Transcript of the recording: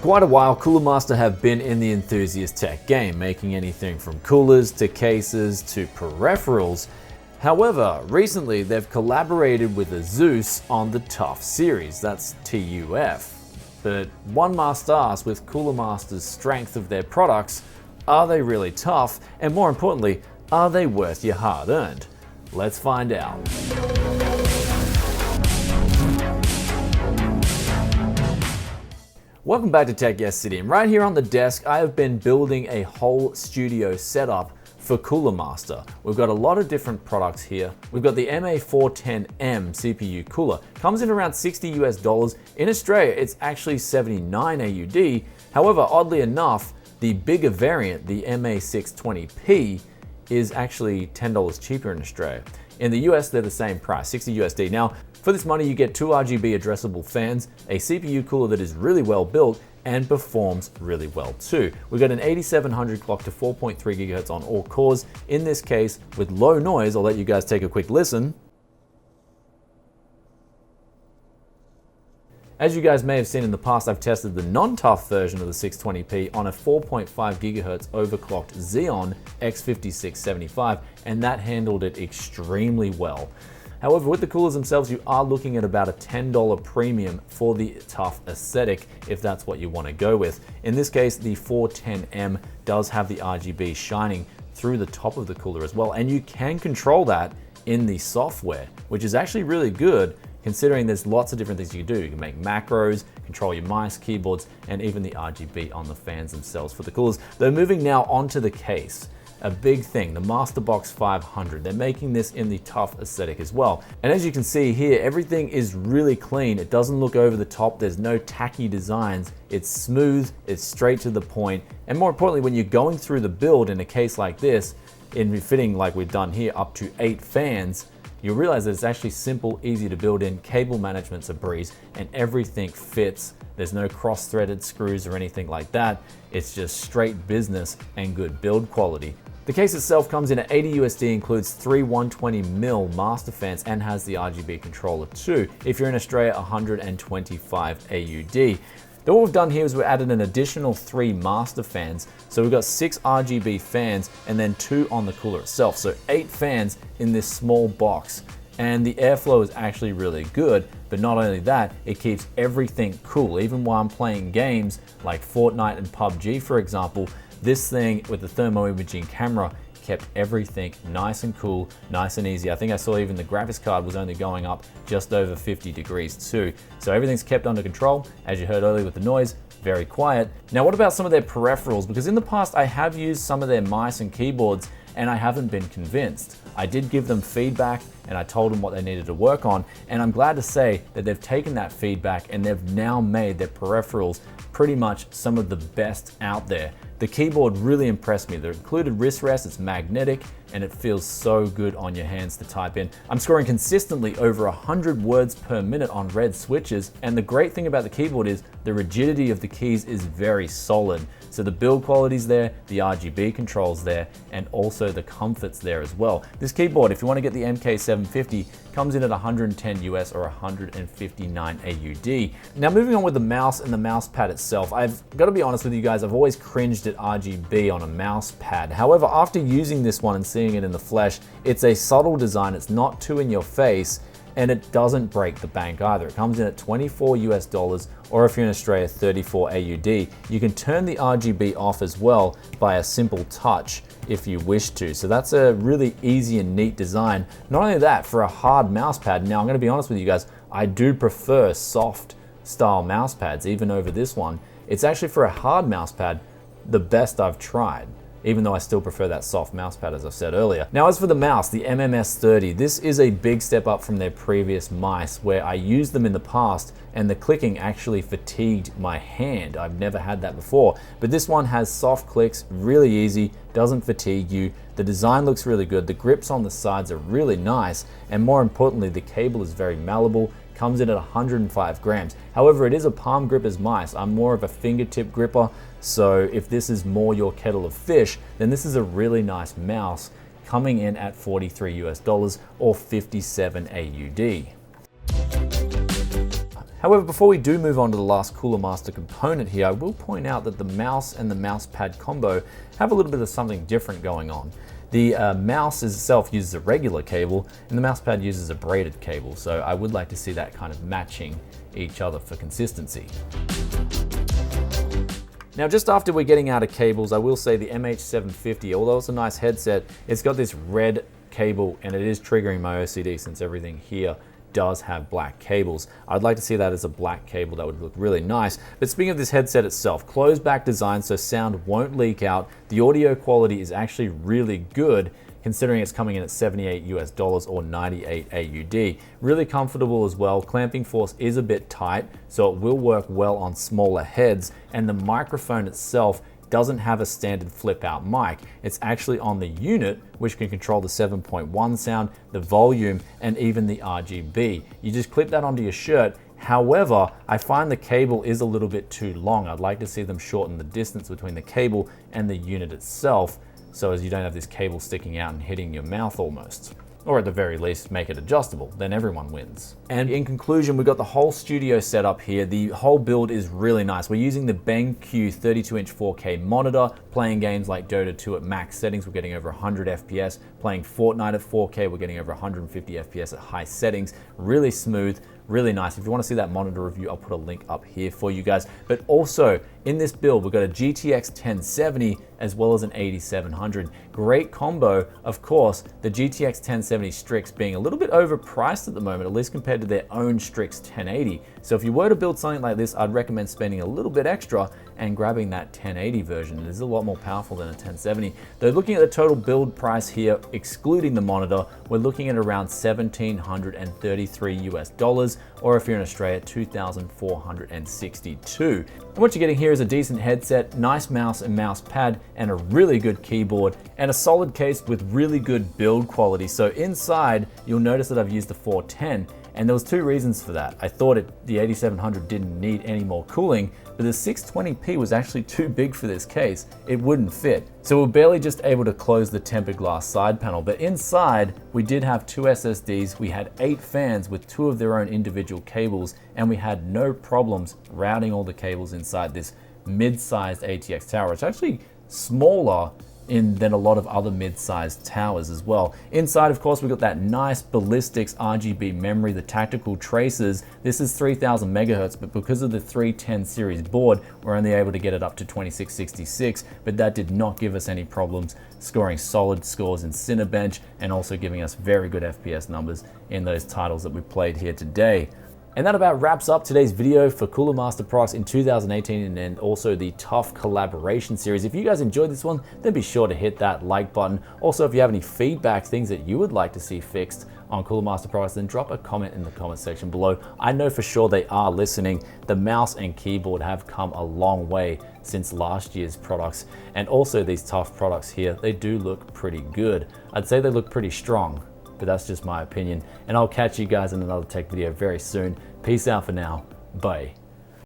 quite a while, Coolermaster have been in the enthusiast tech game, making anything from coolers to cases to peripherals. However, recently they've collaborated with Asus on the TUF series, that's TUF. But one must ask, with Coolermaster's strength of their products, are they really tough? And more importantly, are they worth your hard-earned? Let's find out. Welcome back to Tech Yes City, and right here on the desk I have been building a whole studio setup for Coolermaster. We've got a lot of different products here. We've got the MA410M CPU cooler. Comes in around $60 US. In Australia it's actually 79 AUD. However, oddly enough, the bigger variant, the MA620P, is actually $10 cheaper in Australia. In the US they're the same price, 60 USD. Now, for this money, you get two RGB addressable fans, a CPU cooler that is really well built and performs really well too. We've got an 8700 clock to 4.3 GHz on all cores. In this case, with low noise, I'll let you guys take a quick listen. As you guys may have seen in the past, I've tested the non-TUF version of the 620p on a 4.5 GHz overclocked Xeon X5675, and that handled it extremely well. However, with the coolers themselves, you are looking at about a $10 premium for the TUF aesthetic, if that's what you want to go with. In this case, the 410M does have the RGB shining through the top of the cooler as well, and you can control that in the software, which is actually really good considering there's lots of different things you can do. You can make macros, control your mice, keyboards, and even the RGB on the fans themselves for the coolers. Though moving now onto the case, a big thing, the Masterbox 500. They're making this in the TUF aesthetic as well. And as you can see here, everything is really clean. It doesn't look over the top. There's no tacky designs. It's smooth, it's straight to the point. And more importantly, when you're going through the build in a case like this, in fitting like we've done here, up to 8 fans, you'll realize that it's actually simple, easy to build in. Cable management's a breeze, and everything fits. There's no cross-threaded screws or anything like that. It's just straight business and good build quality. The case itself comes in at 80 USD, includes 3 120mm master fans, and has the RGB controller too. If you're in Australia, 125 AUD. Then what we've done here is we've added an additional 3 master fans. So we've got 6 RGB fans and then 2 on the cooler itself. So 8 fans in this small box. And the airflow is actually really good, but not only that, it keeps everything cool. Even while I'm playing games like Fortnite and PUBG, for example, this thing with the thermo imaging camera kept everything nice and cool, nice and easy. I think I saw even the graphics card was only going up just over 50 degrees too. So everything's kept under control. As you heard earlier with the noise, very quiet. Now what about some of their peripherals? Because in the past I have used some of their mice and keyboards and I haven't been convinced. I did give them feedback and I told them what they needed to work on, and I'm glad to say that they've taken that feedback and they've now made their peripherals pretty much some of the best out there. The keyboard really impressed me. The included wrist rest, it's magnetic, and it feels so good on your hands to type in. I'm scoring consistently over 100 words per minute on red switches, and the great thing about the keyboard is the rigidity of the keys is very solid. So the build quality's there, the RGB control's there, and also the comfort's there as well. This keyboard, if you want to get the MK750, comes in at 110 US or 159 AUD. Now moving on with the mouse and the mouse pad itself, I've got to be honest with you guys, I've always cringed at RGB on a mouse pad. However, after using this one and seeing it in the flesh, it's a subtle design, it's not too in your face, and it doesn't break the bank either. It comes in at 24 US, or if you're in Australia, 34 AUD. You can turn the RGB off as well by a simple touch if you wish to. So that's a really easy and neat design. Not only that, for a hard mouse pad, now I'm gonna be honest with you guys, I do prefer soft style mouse pads even over this one. It's actually, for a hard mouse pad, the best I've tried, even though I still prefer that soft mouse pad as I've said earlier. Now as for the mouse, the MMS30, this is a big step up from their previous mice where I used them in the past and the clicking actually fatigued my hand. I've never had that before, but this one has soft clicks, really easy, doesn't fatigue you. The design looks really good, the grips on the sides are really nice, and more importantly, the cable is very malleable, comes in at 105 grams. However, it is a palm gripper's mice. I'm more of a fingertip gripper, so if this is more your kettle of fish, then this is a really nice mouse coming in at 43 US dollars or 57 AUD. However, before we do move on to the last Coolermaster component here, I will point out that the mouse and the mouse pad combo have a little bit of something different going on. The mouse itself uses a regular cable and the mouse pad uses a braided cable, so I would like to see that kind of matching each other for consistency. Now, just after we're getting out of cables, I will say the MH750, although it's a nice headset, it's got this red cable and it is triggering my OCD since everything here does have black cables. I'd like to see that as a black cable. That would look really nice. But speaking of this headset itself, closed back design so sound won't leak out. The audio quality is actually really good considering it's coming in at $78 US or 98 AUD. Really comfortable as well. Clamping force is a bit tight, so it will work well on smaller heads, and the microphone itself doesn't have a standard flip out mic. It's actually on the unit, which can control the 7.1 sound, the volume, and even the RGB. You just clip that onto your shirt. However, I find the cable is a little bit too long. I'd like to see them shorten the distance between the cable and the unit itself, so as you don't have this cable sticking out and hitting your mouth almost. Or at the very least, make it adjustable, then everyone wins. And in conclusion, we've got the whole studio set up here. The whole build is really nice. We're using the BenQ 32-inch 4K monitor, playing games like Dota 2 at max settings, we're getting over 100 FPS. Playing Fortnite at 4K, we're getting over 150 FPS at high settings. Really smooth, really nice. If you want to see that monitor review, I'll put a link up here for you guys. But also, in this build, we've got a GTX 1070 as well as an 8700. Great combo. Of course, the GTX 1070 Strix being a little bit overpriced at the moment, at least compared to their own Strix 1080. So if you were to build something like this, I'd recommend spending a little bit extra and grabbing that 1080 version. It is a lot more powerful than a 1070. Though looking at the total build price here, excluding the monitor, we're looking at around $1,733 US, or if you're in Australia, 2,462. And what you're getting here is a decent headset, nice mouse and mouse pad, and a really good keyboard, and a solid case with really good build quality. So inside, you'll notice that I've used the 410, and there was two reasons for that. I thought the 8700 didn't need any more cooling, but the 620p was actually too big for this case. It wouldn't fit. So we're barely just able to close the tempered glass side panel, but inside we did have two SSDs, we had 8 fans with 2 of their own individual cables, and we had no problems routing all the cables inside this mid-sized ATX tower. It's actually smaller than a lot of other mid-sized towers as well. Inside, of course, we've got that nice ballistics RGB memory, the tactical traces. This is 3000 megahertz, but because of the 310 series board, we're only able to get it up to 2666, but that did not give us any problems scoring solid scores in Cinebench and also giving us very good FPS numbers in those titles that we played here today. And that about wraps up today's video for Coolermaster products in 2018 and also the TUF collaboration series. If you guys enjoyed this one, then be sure to hit that like button. Also, if you have any feedback, things that you would like to see fixed on Coolermaster products, then drop a comment in the comment section below. I know for sure they are listening. The mouse and keyboard have come a long way since last year's products. And also these TUF products here, they do look pretty good. I'd say they look pretty strong, but that's just my opinion. And I'll catch you guys in another tech video very soon. Peace out for now. Bye.